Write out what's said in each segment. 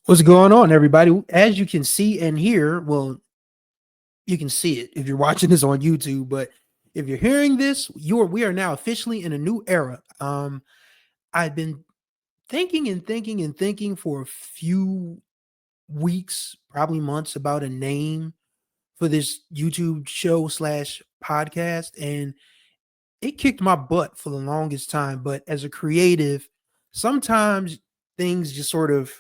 What's going on, everybody? As you can see and hear, well, you can see it if you're watching this on YouTube, but if you're hearing this, we are now officially in a new era. I've been thinking and thinking and thinking for a few weeks, probably months, about a name for this YouTube show slash podcast, and it kicked my butt for the longest time. But as a creative, sometimes things just sort of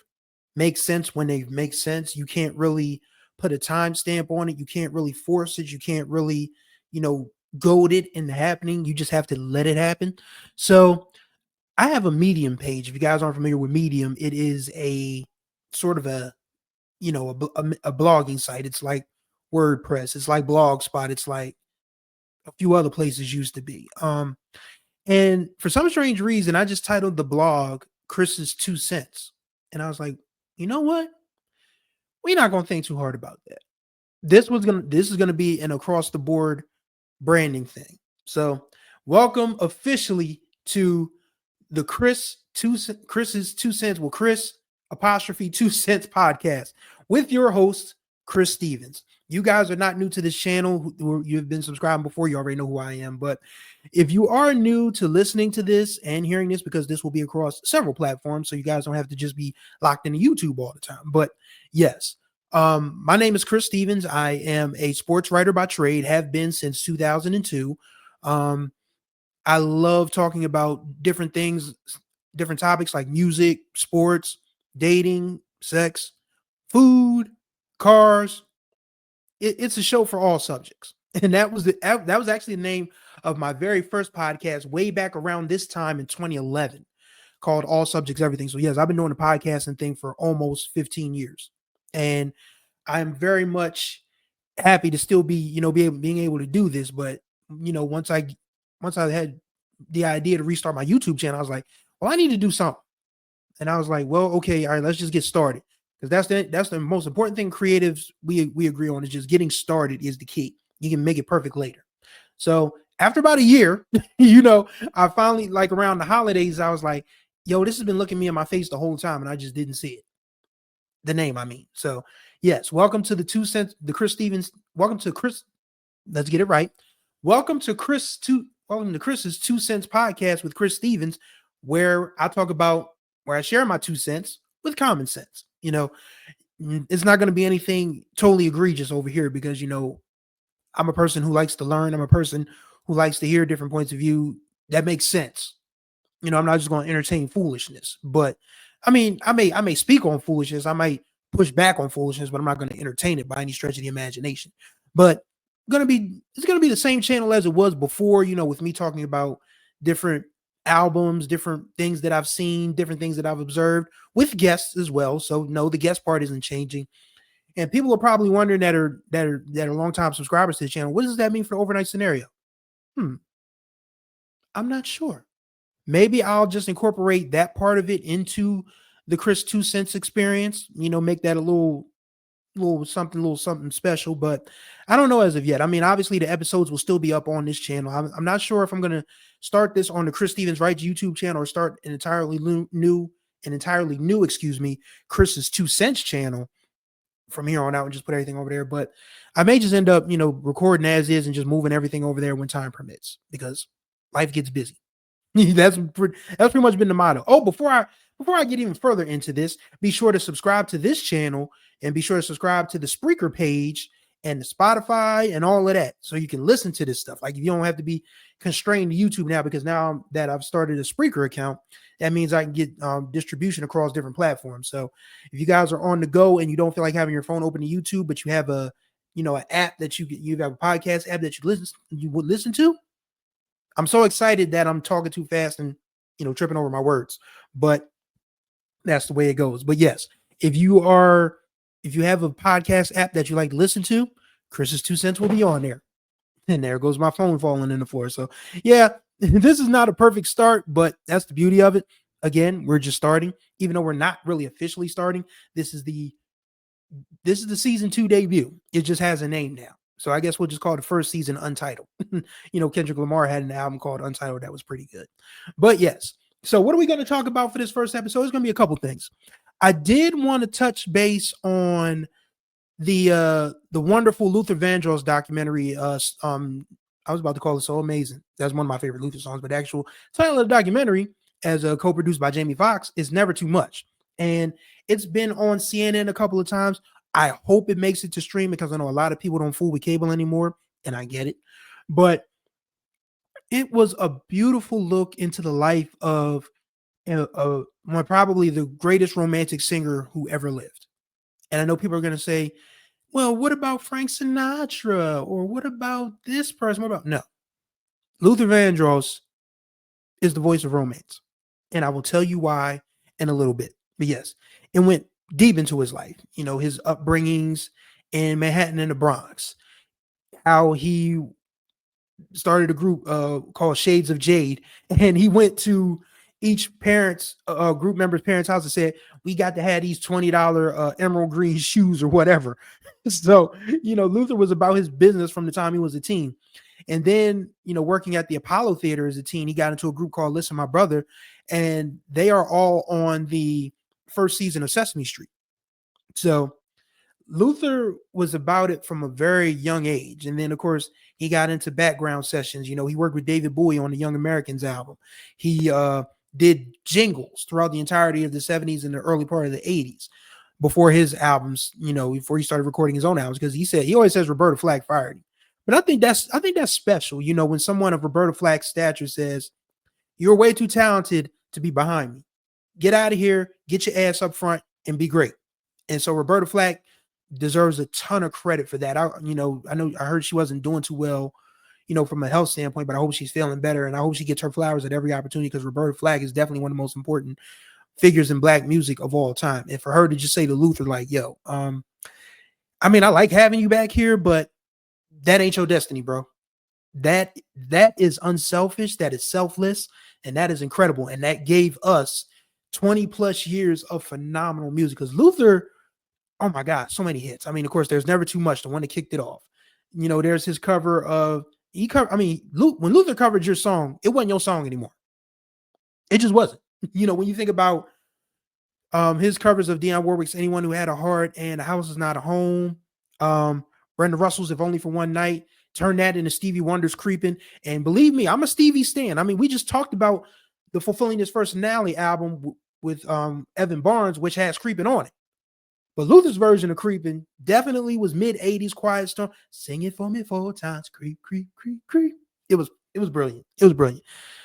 make sense when they make sense. You can't really put a timestamp on it. You can't really force it. You can't really, goad it into happening. You just have to let it happen. So I have a Medium page. If you guys aren't familiar with Medium, it is a sort of a blogging site. It's like WordPress. It's like Blogspot. It's like a few other places used to be. And for some strange reason, I just titled the blog Chris's 2 cents. And I was like, you know what? We're not gonna think too hard about that. This is gonna be an across the board branding thing. So welcome officially to the Chris's 2 cents. Well, Chris apostrophe 2 cents podcast with your host, Chris Stevens. You guys are not new to this channel. You've been subscribing before. You already know who I am. But if you are new to listening to this and hearing this, because this will be across several platforms, so you guys don't have to just be locked into YouTube all the time. But yes, my name is Chris Stevens. I am a sports writer by trade, have been since 2002. I love talking about different things, different topics like music, sports, dating, sex, food, cars. It's a show for all subjects. And that was actually the name of my very first podcast way back around this time in 2011, called All Subjects Everything. So yes, I've been doing the podcasting thing for almost 15 years. And I'm very much happy to still be, being able to do this. But, once I had the idea to restart my YouTube channel, I was like, well, I need to do something. And I was like, well, okay, all right, let's just get started. Because that's the most important thing creatives we agree on, is just getting started is the key. You can make it perfect later. So after about a year, I finally, like around the holidays, I was like, yo, this has been looking me in my face the whole time, and I just didn't see it. The name, I mean. So yes, welcome to the 2 cents, the Chris Stevens. Welcome to Chris. Let's get it right. Welcome to Chris's 2 cents podcast with Chris Stevens, where I share my 2 cents with common sense. It's not going to be anything totally egregious over here, because, I'm a person who likes to learn. I'm a person who likes to hear different points of view that makes sense. I'm not just going to entertain foolishness, but I mean, I may speak on foolishness. I might push back on foolishness, but I'm not going to entertain it by any stretch of the imagination. But it's going to be the same channel as it was before, with me talking about different albums, different things that I've seen, different things that I've observed, with guests as well. So no, the guest part isn't changing. And people are probably wondering that are longtime subscribers to the channel, what does that mean for the overnight scenario? I'm not sure. Maybe I'll just incorporate that part of it into the Chris 2 cents experience, make that a little something special, but I don't know as of yet. I mean, obviously the episodes will still be up on this channel. I'm not sure if I'm going to start this on the ChrisTheWriter YouTube channel or start an entirely new, Chris's 2 cents channel from here on out and just put everything over there. But I may just end up, recording as is and just moving everything over there when time permits, because life gets busy. That's pretty much been the motto. Oh, before I get even further into this, be sure to subscribe to this channel and be sure to subscribe to the Spreaker page and the Spotify and all of that, so you can listen to this stuff. Like, you don't have to be constrained to YouTube now, because now that I've started a Spreaker account, that means I can get distribution across different platforms. So if you guys are on the go and you don't feel like having your phone open to YouTube, but you have an app that you have a podcast app that you would listen to. I'm so excited that I'm talking too fast and tripping over my words, but that's the way it goes. But yes, if you have a podcast app that you like to listen to, Chris's 2 cents will be on there. And there goes my phone falling in the floor. So yeah, this is not a perfect start, but that's the beauty of it. Again, we're just starting, even though we're not really officially starting. This is the season 2 debut. It just has a name now. So I guess we'll just call it the first season Untitled. Kendrick Lamar had an album called Untitled that was pretty good. But yes. So what are we going to talk about for this first episode? It's going to be a couple things. I did want to touch base on the wonderful Luther Vandross documentary. I was about to call it So Amazing. That's one of my favorite Luther songs, but the actual title of the documentary, as co-produced by Jamie Foxx, is Never Too Much. And it's been on CNN a couple of times. I hope it makes it to stream because I know a lot of people don't fool with cable anymore, and I get it. But it was a beautiful look into the life of probably the greatest romantic singer who ever lived. And I know people are going to say, well, what about Frank Sinatra? Or what about this person? What about? No. Luther Vandross is the voice of romance. And I will tell you why in a little bit. But yes, it went deep into his life, his upbringings in Manhattan and the Bronx, how he started a group called Shades of Jade, and he went to each parent's group member's parents' house and said, we got to have these $20 emerald green shoes or whatever. So, Luther was about his business from the time he was a teen. And then, working at the Apollo Theater as a teen, he got into a group called Listen My Brother, and they are all on the first season of Sesame Street. So Luther was about it from a very young age. And then, of course, he got into background sessions. He worked with David Bowie on the Young Americans album. He did jingles throughout the entirety of the 70s and the early part of the 80s before his albums, before he started recording his own albums, because he always says Roberta Flack fired him. But I think that's special, when someone of Roberta Flack's stature says, you're way too talented to be behind me. Get out of here, get your ass up front and be great. And so Roberta Flack deserves a ton of credit for that. I heard she wasn't doing too well, from a health standpoint, but I hope she's feeling better. And I hope she gets her flowers at every opportunity, because Roberta Flack is definitely one of the most important figures in Black music of all time. And for her to just say to Luther, like, yo, I like having you back here, but that ain't your destiny, bro. That is unselfish, that is selfless, and that is incredible. And that gave us 20 plus years of phenomenal music, because Luther, oh my God, so many hits. Of course, there's Never Too Much, the one that kicked it off. There's his cover of, when Luther covered your song, it wasn't your song anymore. It just wasn't. When you think about his covers of Dionne Warwick's Anyone Who Had a Heart and A House Is Not a Home, Brenda Russell's If Only for One Night, turn that into Stevie Wonder's Creeping. And believe me, I'm a Stevie stan. We just talked about the Fulfilling His Personality album with Evan Barnes, which has Creeping on it. But Luther's version of Creeping definitely was mid-80s Quiet Storm. Sing it for me 4 times. Creep, creep, creep, creep. It was brilliant. It was brilliant.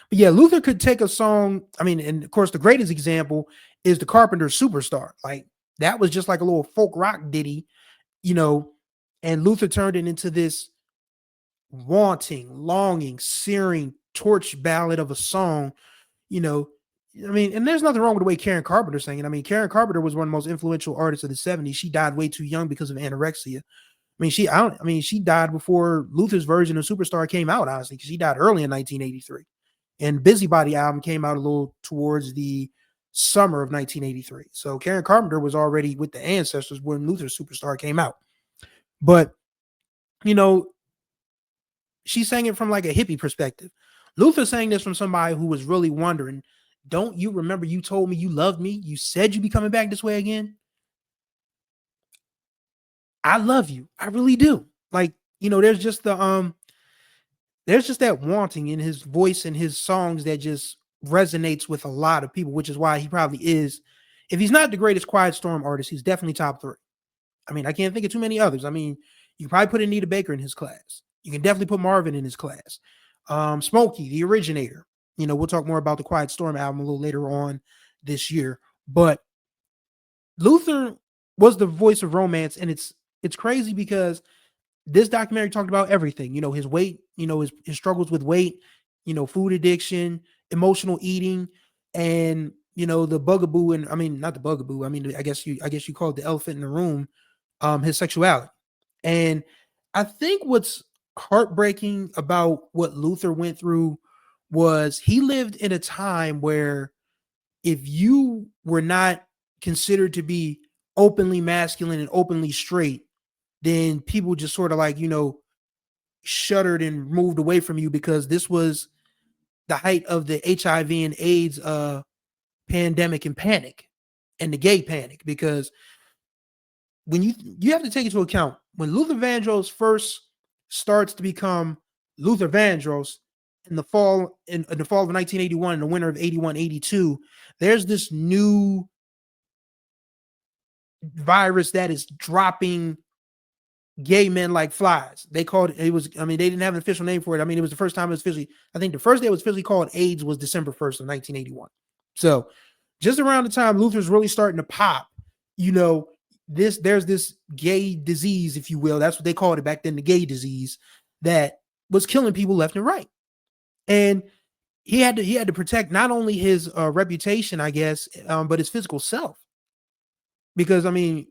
But yeah, Luther could take a song. And of course, the greatest example is the Carpenters' Superstar. Like, that was just like a little folk rock ditty, and Luther turned it into this wanting, longing, searing torch ballad of a song, and there's nothing wrong with the way Karen Carpenter sang it. Karen Carpenter was one of the most influential artists of the 70s. She died way too young because of anorexia. She died before Luther's version of Superstar came out, honestly, because she died early in 1983. And Busybody album came out a little towards the summer of 1983. So Karen Carpenter was already with the ancestors when Luther's Superstar came out. But, she sang it from like a hippie perspective. Luther sang this from somebody who was really wondering, don't you remember you told me you loved me? You said you'd be coming back this way again. I love you. I really do. Like, there's just that wanting in his voice and his songs that just resonates with a lot of people, which is why he probably is, if he's not the greatest Quiet Storm artist, he's definitely top 3. I can't think of too many others. You can probably put Anita Baker in his class. You can definitely put Marvin in his class. Smokey, the originator. We'll talk more about the Quiet Storm album a little later on this year. But Luther was the voice of romance, and it's crazy because this documentary talked about everything. His weight, his struggles with weight, food addiction, emotional eating, and the bugaboo, and not the bugaboo. I guess you call it the elephant in the room, his sexuality. And I think what's heartbreaking about what Luther went through was he lived in a time where if you were not considered to be openly masculine and openly straight, then people just sort of like, shuddered and moved away from you, because this was the height of the HIV and AIDS pandemic and panic. and the gay panic, because when you have to take into account when Luther Vandross first starts to become Luther Vandross in the fall of 1981, in the winter of 81-82, there's this new virus that is dropping gay men like flies. They called it was, I mean, they didn't have an official name for it. I mean, it was the first time it was officially, I think the first day it was officially called AIDS was December 1st of 1981. So just around the time Luther's really starting to pop, you know, there's this gay disease, if you will. That's what they called it back then, the gay disease, that was killing people left and right. And he had to protect not only his reputation, I guess, but his physical self. Because I mean,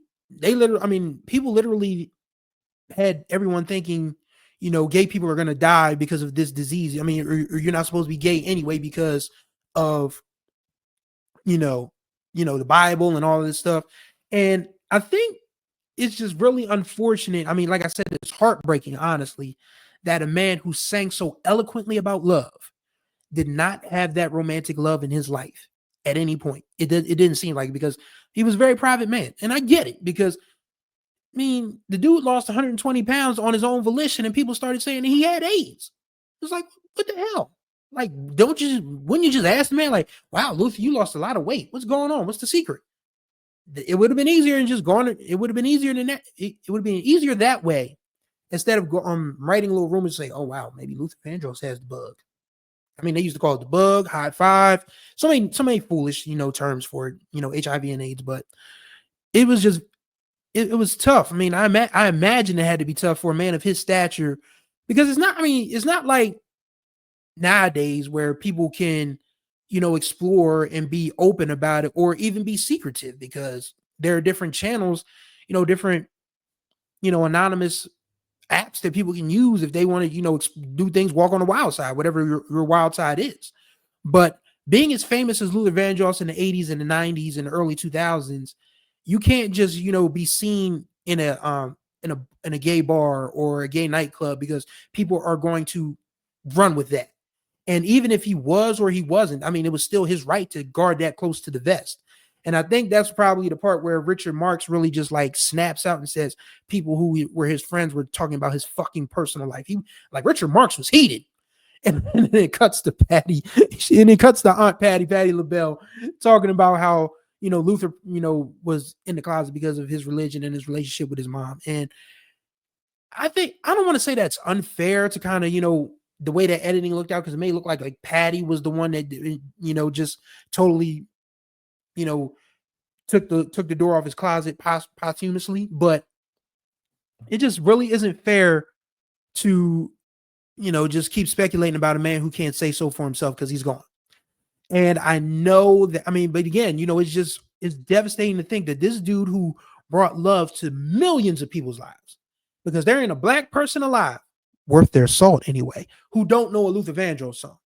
people literally had everyone thinking, you know, gay people are going to die because of this disease. I mean, or you're not supposed to be gay anyway because of, you know, the Bible and all of this stuff. And I think it's just really unfortunate. I mean, like I said, it's heartbreaking, honestly, that a man who sang so eloquently about love did not have that romantic love in his life at any point. It didn't seem like it, because he was a very private man. And I get it, because I mean, the dude lost 120 pounds on his own volition, and people started saying he had AIDS. It's like, what the hell? Like, wouldn't you just ask the man, like, wow, Luther, you lost a lot of weight. What's going on? What's the secret? It would have been easier and just gone. It would have been easier than that. It would have been easier that way, instead of writing little rumors saying, oh, wow, maybe Luther Vandross has the bug. I mean, they used to call it the bug, high five, so many foolish, terms for it, HIV and AIDS, but it was just, it was tough. I mean, I imagine it had to be tough for a man of his stature, because it's not like nowadays where people can, explore and be open about it, or even be secretive, because there are different channels, different, anonymous apps that people can use if they want to, do things, walk on the wild side, whatever your wild side is. But being as famous as Luther Vandross in the 80s and the 90s and the early 2000s, you can't just, be seen in a gay bar or a gay nightclub, because people are going to run with that. And even if he was or he wasn't, I mean, it was still his right to guard that close to the vest. And I think that's probably the part where Richard Marx really just like snaps out and says people who were his friends were talking about his fucking personal life. Richard Marx was heated. And then it cuts to Patty, and it cuts to Aunt Patty LaBelle, talking about how, Luther, was in the closet because of his religion and his relationship with his mom. And I don't want to say that's unfair to kind of, the way that editing looked out, because it may look like Patty was the one that, just totally, took the door off his closet posthumously. But it just really isn't fair to, just keep speculating about a man who can't say so for himself, because he's gone. And I know that, I mean, but again, it's devastating to think that this dude who brought love to millions of people's lives, because there ain't a black person alive worth their salt anyway, who don't know a Luther Vandross song.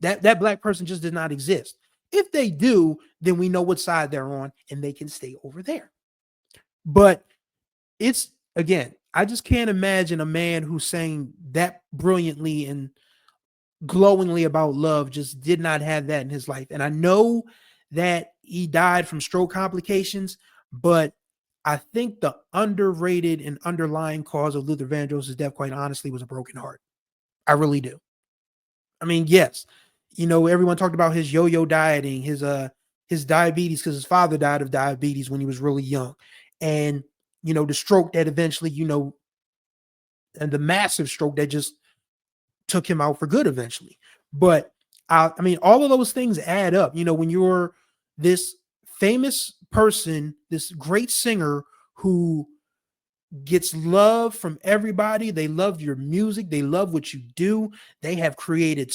That black person just does not exist. If they do, then we know what side they're on, and they can stay over there. But it's, again, I just can't imagine a man who sang that brilliantly and glowingly about love just did not have that in his life. And I know that he died from stroke complications, but I think the underrated and underlying cause of Luther Vandross' death, quite honestly, was a broken heart. I really do. I mean, yes, everyone talked about his yo-yo dieting, his diabetes, because his father died of diabetes when he was really young. And, the stroke that eventually, and the massive stroke that just took him out for good eventually. But I mean, all of those things add up, when you're this famous person, this great singer who gets love from everybody. They love your music. They love what you do. They have created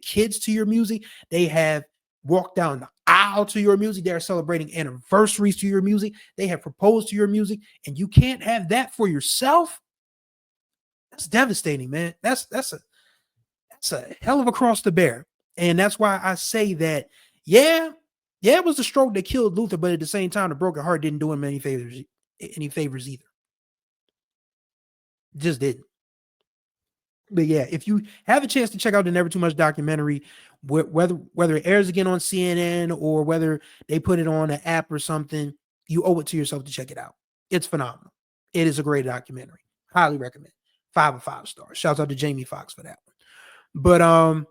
kids to your music. They have walked down the aisle to your music. They are celebrating anniversaries to your music. They have proposed to your music, and you can't have that for yourself. That's devastating, man. That's a hell of a cross to bear. And that's why I say that, yeah, it was the stroke that killed Luther, but at the same time, the broken heart didn't do him any favors either. Just didn't. But yeah, if you have a chance to check out the Never Too Much documentary, whether it airs again on CNN or whether they put it on an app or something, you owe it to yourself to check it out. It's phenomenal. It is a great documentary. Highly recommend. 5 of 5 stars. Shouts out to Jamie Foxx for that one. But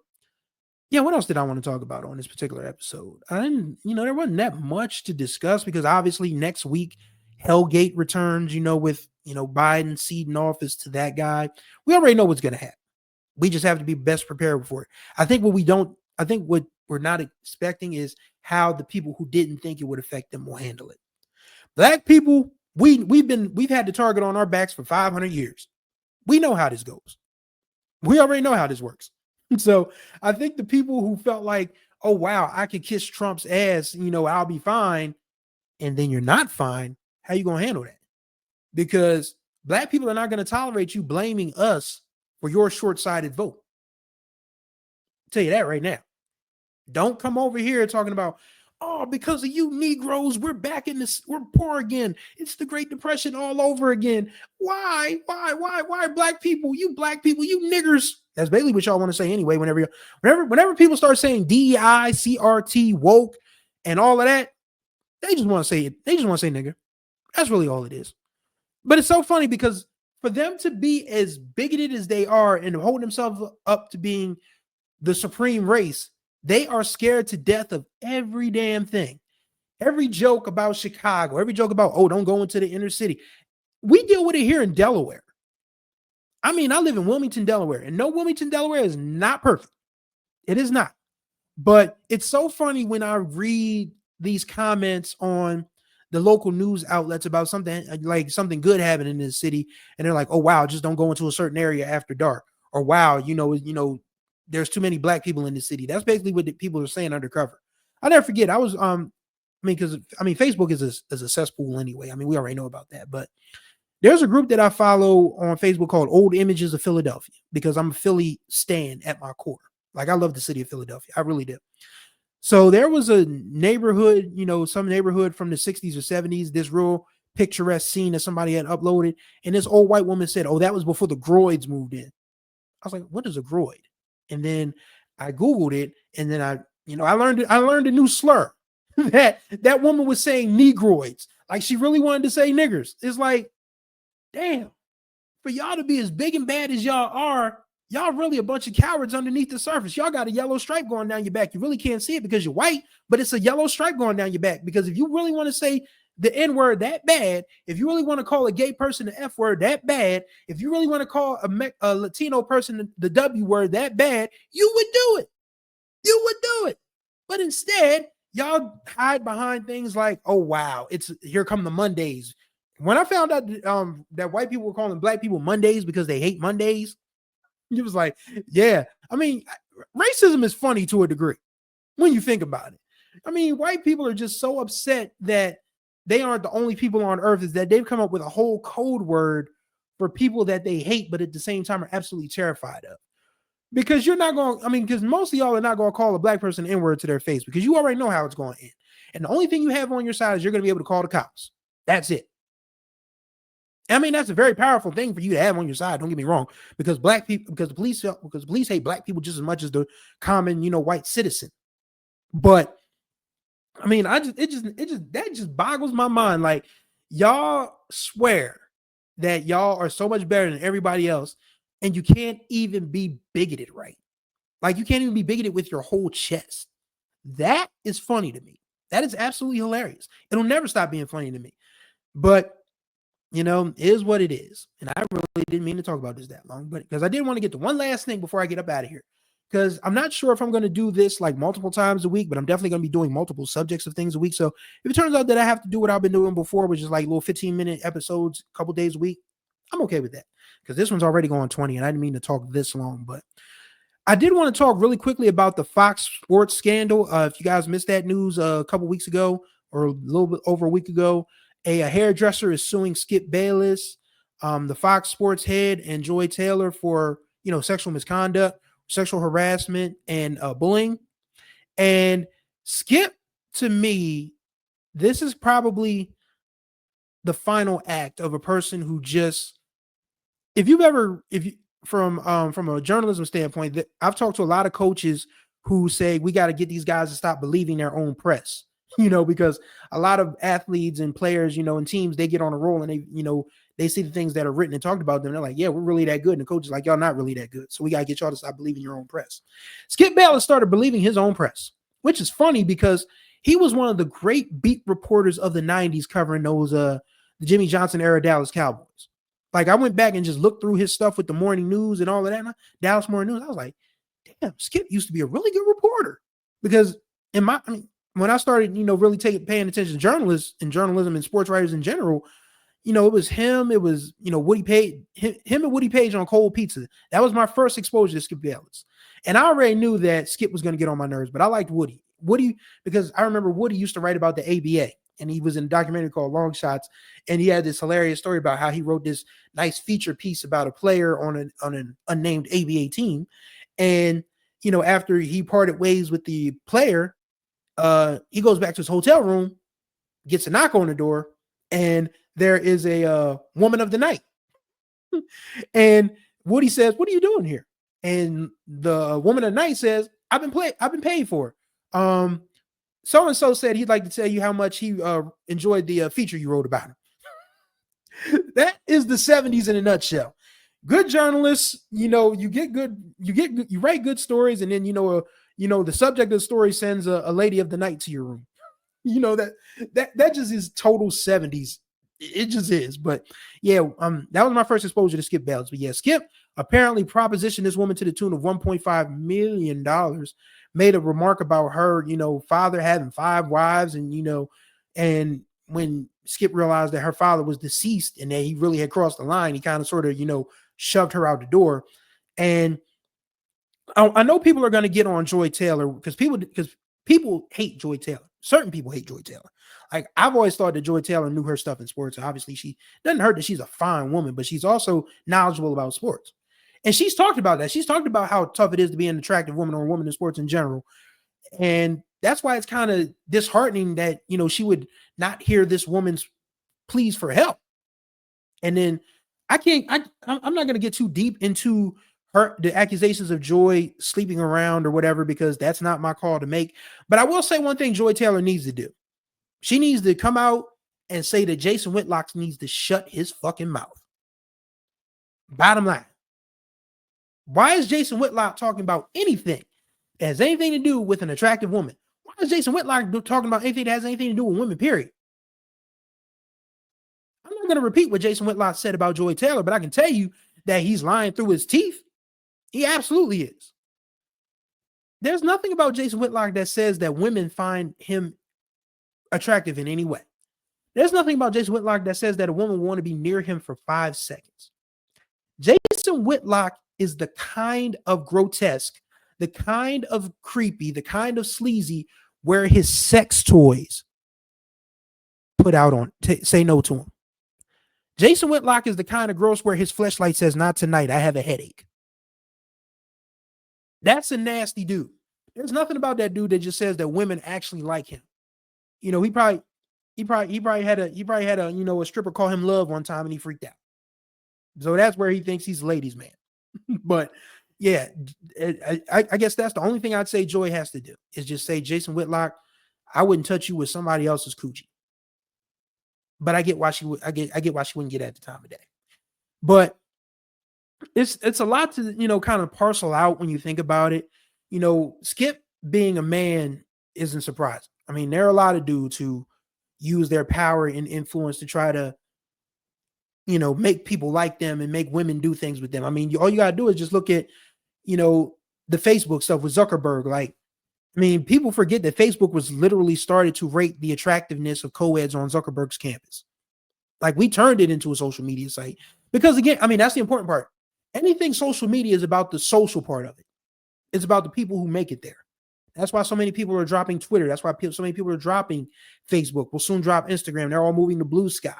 yeah, what else did I want to talk about on this particular episode? I didn't, there wasn't that much to discuss because obviously next week Hellgate returns, with Biden ceding office to that guy. We already know what's gonna happen. We just have to be best prepared for it. I think what we're not expecting is how the people who didn't think it would affect them will handle it. Black people, we've had the target on our backs for 500 years. We know how this goes. We already know how this works. So I think the people who felt like, oh wow, I could kiss Trump's ass, I'll be fine, and then you're not fine, how you gonna handle that? Because Black people are not going to tolerate you blaming us for your short-sighted vote. I'll tell you that right now. Don't come over here talking about, oh, because of you Negroes, we're back in this, we're poor again. It's the Great Depression all over again. Why Black people, you niggers? That's basically what y'all want to say anyway. Whenever people start saying DEI, CRT, woke, and all of that, they just want to say it. They just want to say nigger. That's really all it is. But it's so funny because for them to be as bigoted as they are and hold themselves up to being the supreme race, they are scared to death of every damn thing. Every joke about Chicago, every joke about, oh, don't go into the inner city. We deal with it here in Delaware. I mean, I live in Wilmington, Delaware, and no, Wilmington, Delaware is not perfect. It is not. But it's so funny when I read these comments on the local news outlets about something good happening in the city, and they're like, oh wow, just don't go into a certain area after dark, or wow, there's too many Black people in the city. That's basically what the people are saying undercover. I'll never forget. I was because Facebook is a cesspool anyway. We already know about that, but there's a group that I follow on Facebook called Old Images of Philadelphia because I'm a Philly stan at my core. Like, I love the city of Philadelphia. I really do. So there was a neighborhood, some neighborhood from the 60s or 70s, this real picturesque scene that somebody had uploaded. And this old white woman said, oh, that was before the Groids moved in. I was like, what is a Groid? And then I Googled it. And then I learned a new slur that woman was saying Negroids. Like, she really wanted to say niggers. It's like, damn, for y'all to be as big and bad as y'all are, y'all really a bunch of cowards underneath the surface. Y'all got a yellow stripe going down your back. You really can't see it because you're white, but it's a yellow stripe going down your back. Because if you really want to say the N-word that bad, if you really want to call a gay person the F-word that bad, if you really want to call a Latino person the W-word that bad, you would do it. You would do it. But instead, y'all hide behind things like, oh, wow, it's here come the Mondays. When I found out that white people were calling Black people Mondays because they hate Mondays, it was like, yeah. Racism is funny to a degree when you think about it. White people are just so upset that they aren't the only people on earth, is that they've come up with a whole code word for people that they hate, but at the same time are absolutely terrified of. Because you're not going, because most of y'all are not going to call a Black person N-word to their face because you already know how it's going to end. And the only thing you have on your side is you're going to be able to call the cops. That's it. That's a very powerful thing for you to have on your side. Don't get me wrong, because the police hate Black people just as much as the common, white citizen. But that just boggles my mind. Like, y'all swear that y'all are so much better than everybody else, and you can't even be bigoted, right? Like, you can't even be bigoted with your whole chest. That is funny to me. That is absolutely hilarious. It'll never stop being funny to me. But it is what it is. And I really didn't mean to talk about this that long, but because I did want to get to one last thing before I get up out of here. Because I'm not sure if I'm going to do this like multiple times a week, but I'm definitely going to be doing multiple subjects of things a week. So if it turns out that I have to do what I've been doing before, which is like little 15-minute episodes, a couple days a week, I'm okay with that. Because this one's already going 20 and I didn't mean to talk this long, but I did want to talk really quickly about the Fox Sports scandal. If you guys missed that news a couple weeks ago or a little bit over a week ago, a hairdresser is suing Skip Bayless, the Fox Sports head, and Joy Taylor for sexual misconduct, sexual harassment, and bullying. And Skip, to me, this is probably the final act of a person who just, from a journalism standpoint, I've talked to a lot of coaches who say we got to get these guys to stop believing their own press, because a lot of athletes and players, and teams, they get on a roll and they see the things that are written and talked about them. They're like, yeah, we're really that good. And the coach is like, y'all not really that good. So we got to get y'all to stop believing your own press. Skip Bayless started believing his own press, which is funny because he was one of the great beat reporters of the 90s covering those the Jimmy Johnson era Dallas Cowboys. Like, I went back and just looked through his stuff with the morning news and all of that. Dallas Morning News. I was like, damn, Skip used to be a really good reporter. Because when I started, really paying attention to journalists and journalism and sports writers in general, it was him. It was, Woody Page, him and Woody Page on Cold Pizza. That was my first exposure to Skip Bayless. And I already knew that Skip was going to get on my nerves, but I liked Woody. Because I remember Woody used to write about the ABA, and he was in a documentary called Long Shots, and he had this hilarious story about how he wrote this nice feature piece about a player on an unnamed ABA team. And, after he parted ways with the player, he goes back to his hotel room, gets a knock on the door, and there is a woman of the night. And Woody says, "What are you doing here?" And the woman of the night says, I've been paid for it. So-and-so said he'd like to tell you how much he enjoyed the feature you wrote about him. That is the 70s in a nutshell. Good journalists, you write good stories, and then the subject of the story sends a lady of the night to your room. That just is total 70s. It just is. But yeah, that was my first exposure to Skip Bayless. But yeah, Skip apparently propositioned this woman to the tune of $1.5 million, made a remark about her, father having 5 wives, and when Skip realized that her father was deceased and that he really had crossed the line, he kind of sort of, shoved her out the door. And I know people are going to get on Joy Taylor because people hate Joy Taylor. Certain people hate Joy Taylor. Like, I've always thought that Joy Taylor knew her stuff in sports. Obviously, she doesn't hurt that she's a fine woman, but she's also knowledgeable about sports. And she's talked about that. She's talked about how tough it is to be an attractive woman or a woman in sports in general. And that's why it's kind of disheartening that, she would not hear this woman's pleas for help. And then I'm not going to get too deep into the accusations of Joy sleeping around or whatever, because that's not my call to make. But I will say one thing Joy Taylor needs to do. She needs to come out and say that Jason Whitlock needs to shut his fucking mouth. Bottom line. Why is Jason Whitlock talking about anything that has anything to do with an attractive woman? Why is Jason Whitlock talking about anything that has anything to do with women, period? I'm not going to repeat what Jason Whitlock said about Joy Taylor, but I can tell you that he's lying through his teeth. He absolutely is. There's nothing about Jason Whitlock that says that women find him attractive in any way. There's nothing about Jason Whitlock that says that a woman will want to be near him for 5 seconds. Jason Whitlock is the kind of grotesque, the kind of creepy, the kind of sleazy where his sex toys put out on, say no to him. Jason Whitlock is the kind of gross where his fleshlight says, not tonight, I have a headache. That's a nasty dude. There's nothing about that dude that just says that women actually like him. He probably had a, a stripper call him Love one time and he freaked out. So that's where he thinks he's a ladies' man. But yeah, I guess that's the only thing I'd say Joy has to do is just say, Jason Whitlock, I wouldn't touch you with somebody else's coochie. But I get why she would. I get why she wouldn't get it at the time of day. But it's a lot to kind of parcel out when you think about it. Skip being a man isn't surprising. I mean, there are a lot of dudes who use their power and influence to try to make people like them and make women do things with them. I mean, all you gotta do is just look at the Facebook stuff with Zuckerberg. Like, I mean, people forget that Facebook was literally started to rate the attractiveness of co-eds on Zuckerberg's campus. Like, we turned it into a social media site because, again, I mean, that's the important part. Anything social media is about the social part of it. It's about the people who make it there. That's why so many people are dropping Twitter. That's why so many people are dropping Facebook. We'll soon drop Instagram. They're all moving to Bluesky.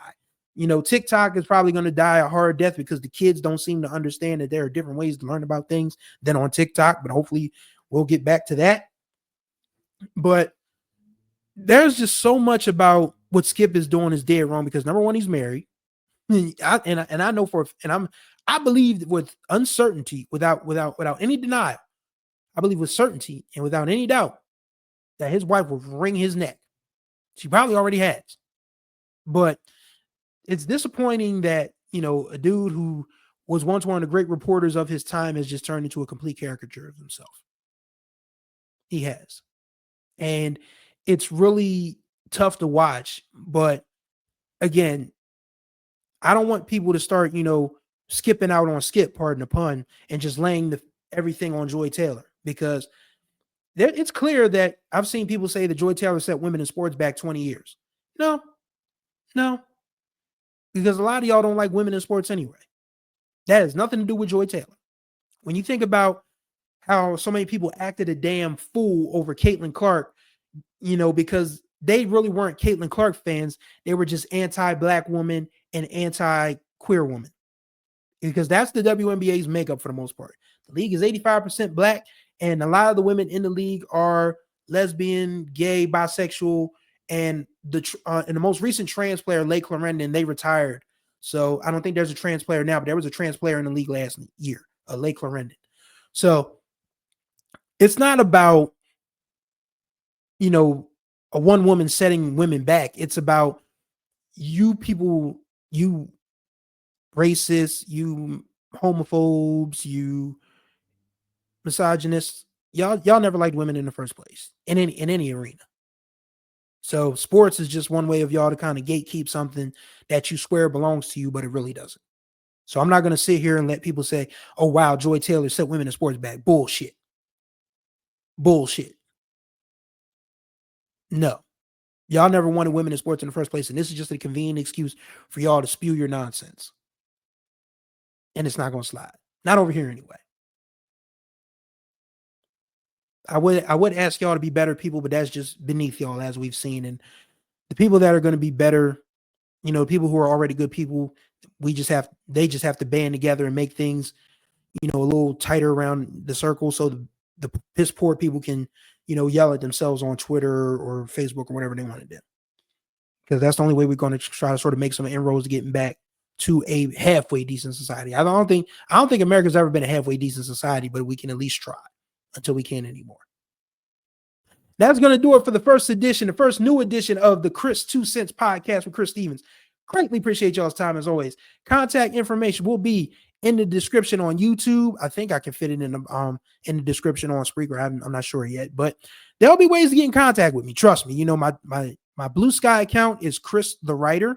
TikTok is probably going to die a hard death because the kids don't seem to understand that there are different ways to learn about things than on TikTok. But hopefully we'll get back to that. But there's just so much about what Skip is doing is dead wrong because, number one, he's married. I know I believe with uncertainty, without any denial, I believe with certainty and without any doubt that his wife will wring his neck. She probably already has. But it's disappointing that, a dude who was once one of the great reporters of his time has just turned into a complete caricature of himself. He has. And it's really tough to watch. But again, I don't want people to start, skipping out on Skip, pardon the pun, and just laying everything on Joy Taylor, because it's clear that I've seen people say that Joy Taylor set women in sports back 20 years. No, because a lot of y'all don't like women in sports anyway. That has nothing to do with Joy Taylor. When you think about how so many people acted a damn fool over Caitlin Clark, because they really weren't Caitlin Clark fans. They were just anti-black woman and anti-queer woman, because that's the WNBA's makeup for the most part. The league is 85% black, and a lot of the women in the league are lesbian, gay, bisexual, and the most recent trans player, Lake Clarendon, they retired. So I don't think there's a trans player now, but there was a trans player in the league last year, Lake Clarendon. So it's not about, a one woman setting women back. It's about you people, you racists, you homophobes, you misogynists. Y'all never liked women in the first place in any arena. So sports is just one way of y'all to kind of gatekeep something that you swear belongs to you, but it really doesn't. So I'm not going to sit here and let people say, oh, wow, Joy Taylor set women in sports back. Bullshit. No, y'all never wanted women in sports in the first place. And this is just a convenient excuse for y'all to spew your nonsense. And it's not going to slide. Not over here anyway. I would ask y'all to be better people, but that's just beneath y'all, as we've seen. And the people that are going to be better, people who are already good people, they just have to band together and make things, a little tighter around the circle, so the piss poor people can, yell at themselves on Twitter or Facebook or whatever they want to do. Because that's the only way we're going to try to sort of make some inroads to getting back to a halfway decent society. I don't think America's ever been a halfway decent society, but we can at least try until we can't anymore. That's going to do it for the first new edition of the Chris 2 Cents podcast with Chris Stevens. Greatly appreciate y'all's time as always. Contact information will be in the description on YouTube. I think I can fit it in the description on Spreaker. I'm not sure yet, but there'll be ways to get in contact with me. Trust me. My Bluesky account is ChrisTheWriter.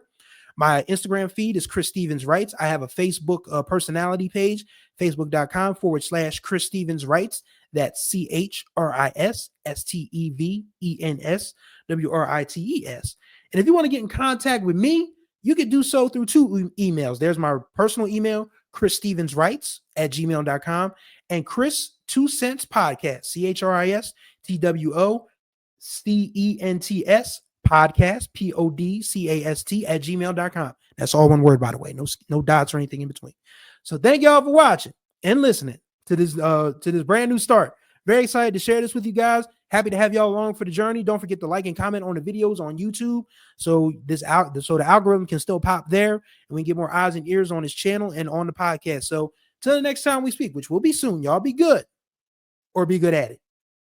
My Instagram feed is chrisstevenswrites. I have a Facebook personality page, facebook.com/chrisstevenswrites. That's ChrisStevensWrites. And if you want to get in contact with me, you could do so through two emails. There's my personal email, chrisstevenswrites@gmail.com, and Chris 2 Cents Podcast, ChrisTevenswrites podcast, podcast@gmail.com. That's all one word, by the way. No dots or anything in between. So thank y'all for watching and listening to this brand new start. Very excited to share this with you guys. Happy to have y'all along for the journey. Don't forget to like and comment on the videos on YouTube, so the algorithm can still pop there, and we can get more eyes and ears on this channel and on the podcast. So till the next time we speak, which will be soon, y'all be good or be good at it.